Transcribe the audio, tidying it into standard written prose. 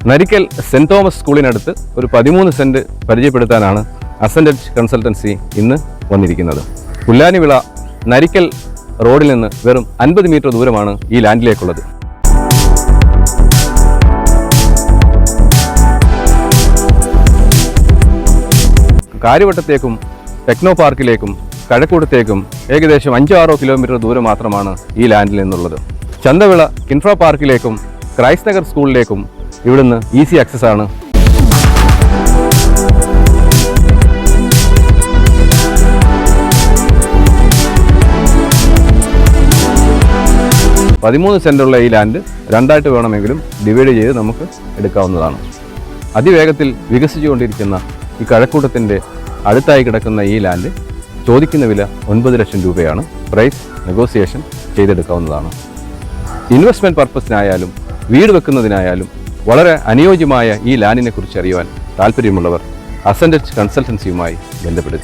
Narikkal cent Thomas സ്കൂളിനടുത്ത് ഒരു 13 cent പരിചയപ്പെടുത്താനാണ് അസൻഡൻറ്റ് consultancy ഇന്ന് വന്നിരിക്കുന്നത്. പുല്ലാനിവിള നരിക്കൽ റോഡിൽ നിന്ന് വെറും 50 മീറ്റർ ദൂരമാണ് ഈ ലാൻഡിലേക്കുള്ളത്. കാര്യവട്ടത്തേക്കും ടെക്നോ പാർക്കിലേക്കും കഴക്കൂട്ടത്തേക്കും ഏകദേശം 5-6 കിലോമീറ്റർ ദൂരം മാത്രമാണ് ഈ ലാൻഡിൽ നിന്നുള്ളത്. ചന്തവിള കിൻഫ്ര പാർക്കിലേക്കും ക്രൈസ്റ്റ് നഗർ സ്കൂളിലേക്കും ഇവിടുന്ന് ഈസി ആക്സസ് ആണ്. പതിമൂന്ന് സെൻറ്റുള്ള ഈ ലാൻഡ് രണ്ടായിട്ട് വേണമെങ്കിലും ഡിവൈഡ് ചെയ്ത് നമുക്ക് എടുക്കാവുന്നതാണ്. അതിവേഗത്തിൽ വികസിച്ചുകൊണ്ടിരിക്കുന്ന ഈ കഴക്കൂട്ടത്തിൻ്റെ അടുത്തായി കിടക്കുന്ന ഈ ലാൻഡ് ചോദിക്കുന്ന വില 9 ലക്ഷം രൂപയാണ്. പ്രൈസ് നെഗോസിയേഷൻ ചെയ്തെടുക്കാവുന്നതാണ്. ഇൻവെസ്റ്റ്മെൻറ്റ് പർപ്പസിനായാലും വീട് വെക്കുന്നതിനായാലും വളരെ അനുയോജ്യമായ ഈ ലാൻഡിനെ കുറിച്ച് അറിയുവാൻ താല്പര്യമുള്ളവർ അസൻഡൻറ്റ് കൺസൾട്ടൻസിയുമായി ബന്ധപ്പെടുക.